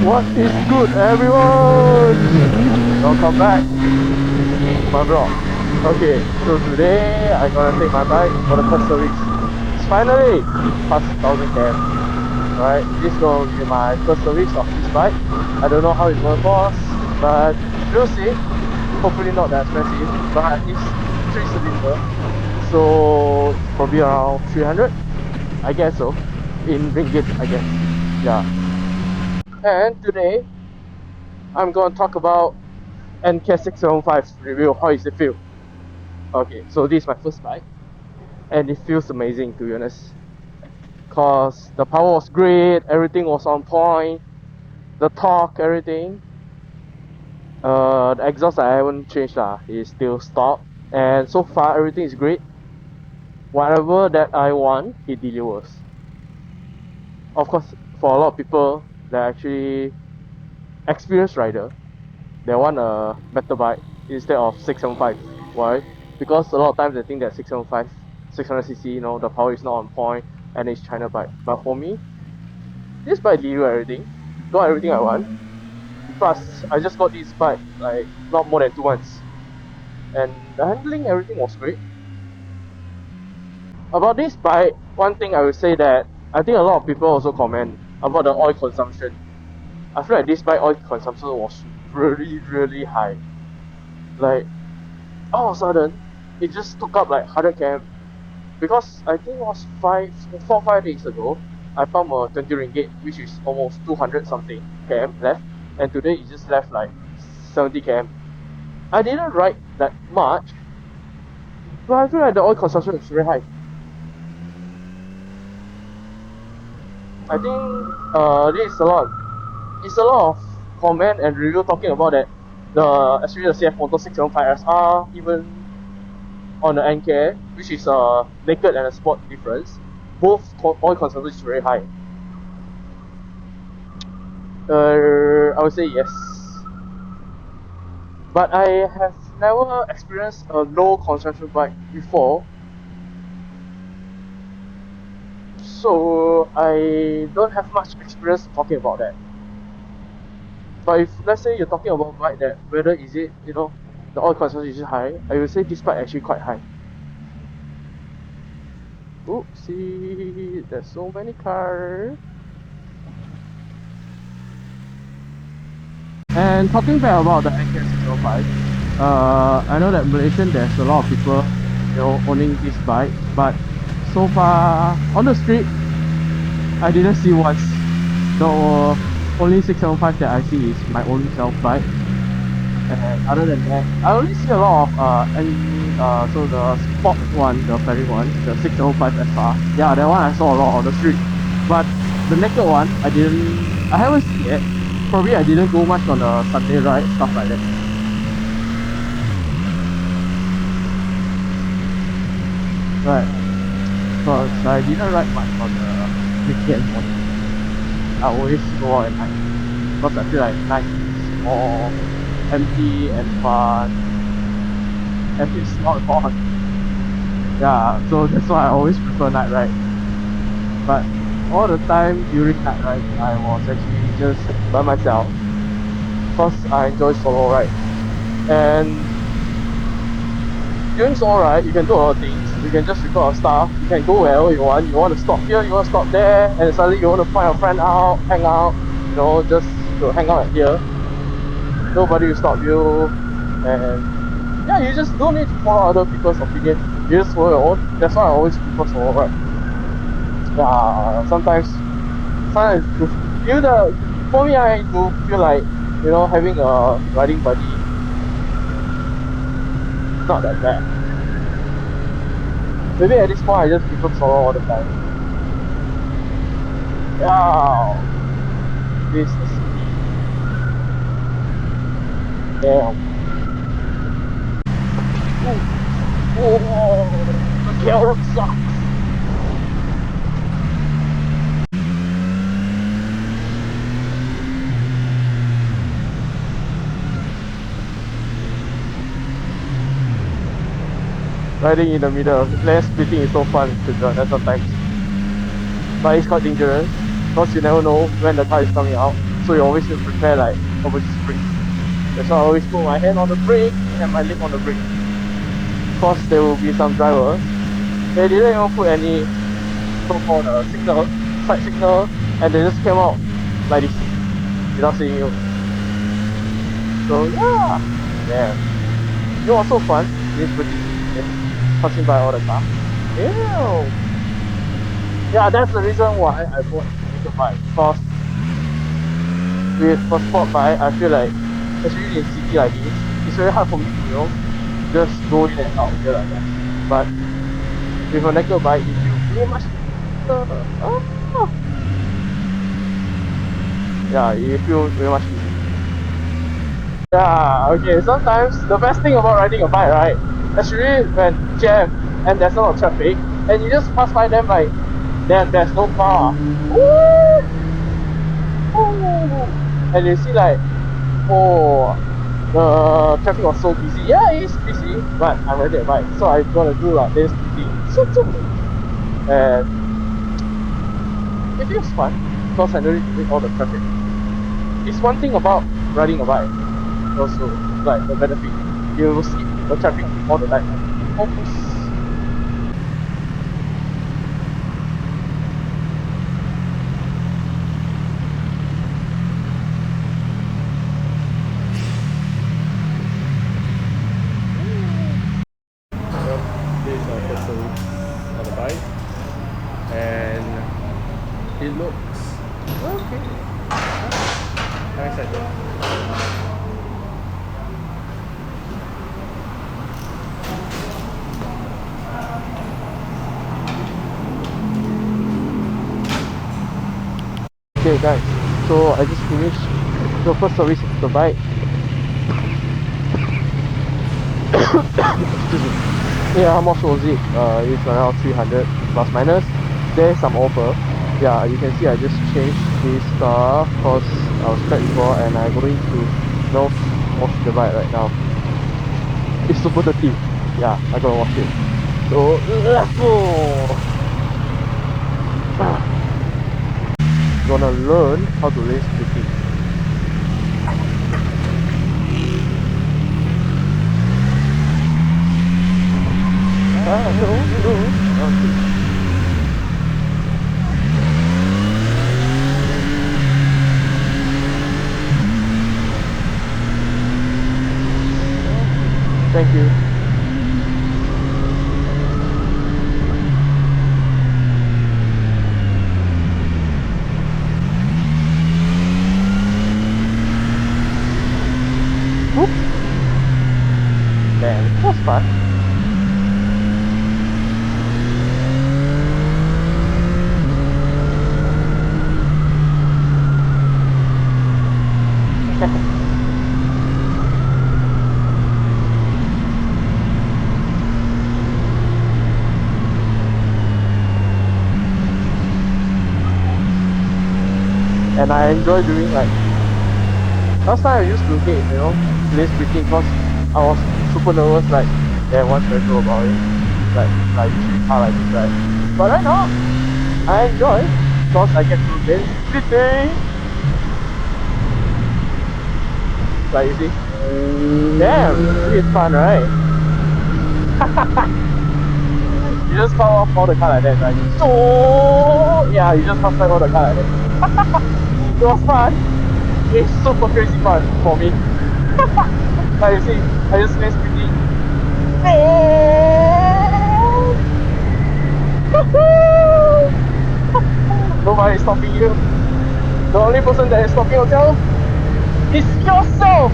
What is good, everyone? Welcome back to my vlog. Okay, so today I'm gonna take my bike for the first service. It's finally past 1000 km. Alright, this is gonna be my first service of this bike. I don't know how it's gonna cost, but we'll see. Hopefully not that expensive, but it's 3-cylinder, so it's probably around 300. I guess so. In ringgit, I guess. Yeah. And today I'm gonna talk about NK675 review. How is it feel? Okay, so this is my first bike, and it feels amazing, to be honest. Cause the power was great, everything was on point, the torque, everything. The exhaust I haven't changed lah, it's still stock, and so far everything is great. Whatever that I want, it delivers. Of course, for a lot of people that actually experienced rider, they want a better bike instead of 675. Why? Because a lot of times they think that 675, 600cc, you know, the power is not on point and it's China bike. But for me, this bike deliver everything, got everything I want. Plus, I just got this bike like not more than 2 months, and the handling, everything was great. About this bike, one thing I would say that I think a lot of people also comment about the oil consumption. I feel like this bike oil consumption was really high. Like all of a sudden, it just took up like 100 km. Because I think it was 5 days ago, I found a 20 ringgit, which is almost 200 something km left, and today it just left like 70 km. I didn't ride that much, but I feel like the oil consumption is very high. I think this is a lot. It's a lot of comment and review talking about that. Especially the CF Moto 675 SR, even on the NK, which is a naked and a sport difference, both oil consumption is very high. I would say yes, but I have never experienced a low consumption bike before, so I don't have much experience talking about that. But if let's say you're talking about a bike that whether is it, you know, the oil consumption is high, I would say this bike actually quite high. Oopsie, there's so many cars. And talking back about the NK675, I know that Malaysian there's a lot of people, you know, owning this bike, but so far on the street, I didn't see once. The only 675 that I see is my own self bike, and other than that, I only see a lot of so the sport one, the ferry one, the 675 SR. Yeah, that one I saw a lot on the street, but the naked one I haven't seen it. Probably I didn't go much on the Sunday ride, stuff like that. Right, because I didn't ride much on the weekend morning. I always go out at night, because I feel like night is more empty and fun, and it's not hot. Yeah, so that's why I always prefer night ride. But all the time during night ride, I was actually just by myself, because I enjoy solo ride. And during solo ride, you can do a lot of things. You can just record your stuff. You can go wherever you want. You want to stop here, you want to stop there, and suddenly you want to find a friend out, hang out. You know, just to hang out here. Nobody will stop you, and yeah, you just don't need to follow other people's opinion. You just follow your own. That's why I always prefer solo ride. Yeah, sometimes for me, I do feel like, you know, having a riding buddy, it's not that bad. Maybe at this point I just prefer solo all the time. Yeah, this is damn. Oh, the camera sucks. Riding in the middle, lane splitting is so fun to do that sometimes, but it's quite dangerous because you never know when the car is coming out. So you always need to prepare like overseas brake. That's why I always put my hand on the brake and my leg on the brake. Of course, there will be some drivers. They didn't even put any so-called signal, side signal, and they just came out like this without seeing you. So yeah, it was so fun. This pretty, passing by all the cars. Yeah, that's the reason why I bought a bike. Because with a sport bike, I feel like, especially in city like this, it's very hard for me to, just go in and out here like that. But with a naked bike, you feel very much. Yeah, you feel very much easy. Yeah, okay. Sometimes the best thing about riding a bike, right? Actually, when jam and there's a lot of traffic, and you just pass by them like there's no car. Woo! Woo! And you see like, oh, the traffic was so busy. Yeah, it's busy, but I'm riding a bike, so I'm gonna do like this busy. And it feels fun because I don't need to meet all the traffic. It's one thing about riding a bike. Also, like the benefit, you will skip the traffic all the time. Almost. This is our first service on the bike, and it looks okay. I'm excited. Okay guys, so I just finished the first service of the bike. Excuse me. Yeah, how much was it? It's around 300 plus minus. There's some offer. Yeah, you can see I just changed this car because I was cracked before, and I'm going to wash the bike right now. It's super dirty. Yeah, I gotta wash it. So let's go. Gonna learn how to race quickly. No. Okay. Thank you. Whoop. Damn, that was fun. And I enjoy doing like, last time I used to hate, lane splitting because I was super nervous, like there was pressure about it, like usually car like this, right? But right now, I enjoy because I get to lane splitting. Like you see, damn, it's fun, right? You just cut off all the car like that, right? So yeah, you just pass by all the car like that. It was fun. It's super crazy fun for me. Like you see, I just lane splitting. Nobody is stopping you. The only person that is stopping yourself is yourself.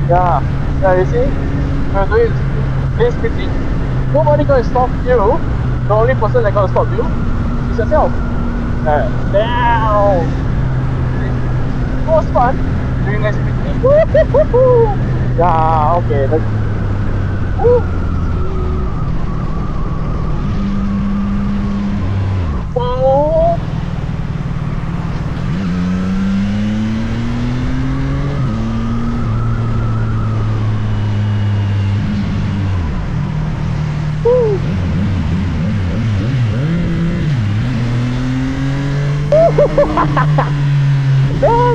Yeah, you see, you're doing lane splitting. Nobody gonna stop you. The only person that gonna stop you is yourself. Damn! It was fun doing lane splitting. Yeah, okay. Woo. Oh.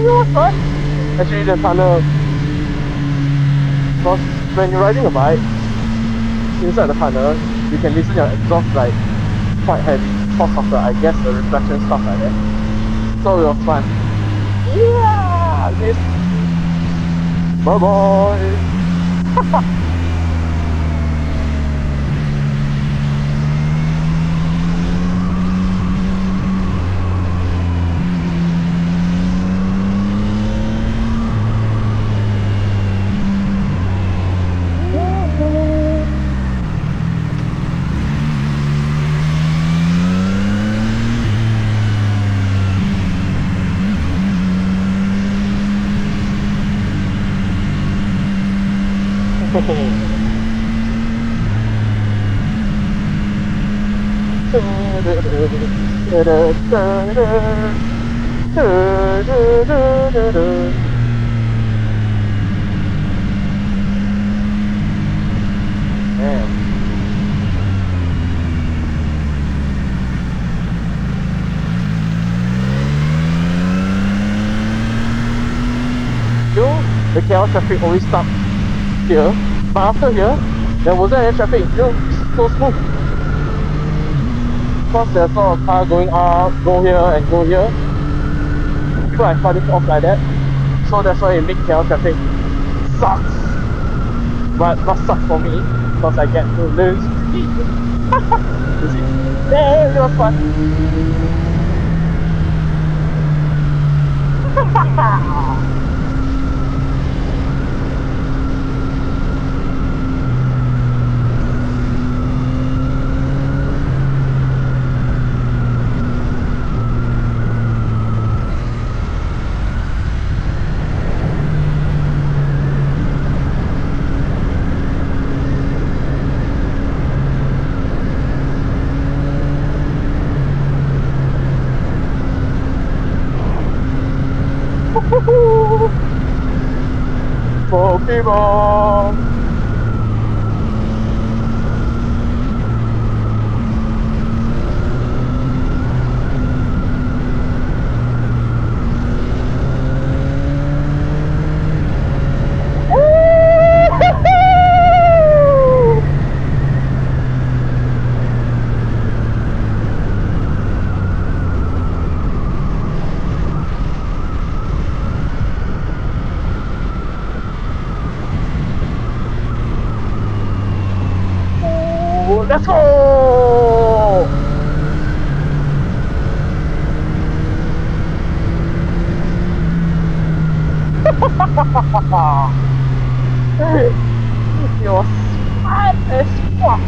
was fun. Actually, the tunnel, because when you're riding a bike inside the tunnel, you can listen your exhaust like quite heavy because of the, I guess, the reflection stuff like that. So it was fun. Yeah, this. Bye bye. Man. You know, the KL traffic always stops here, but after here, there wasn't any traffic. You know, it's so smooth. Because there's a lot of cars going up, go here and go here. So I cut it off like that. So that's why it makes KL traffic sucks. But not sucks for me, because I get to lose speed. You see? Yeah, it was fun. Pokemon. Let's go! It was fun as fuck.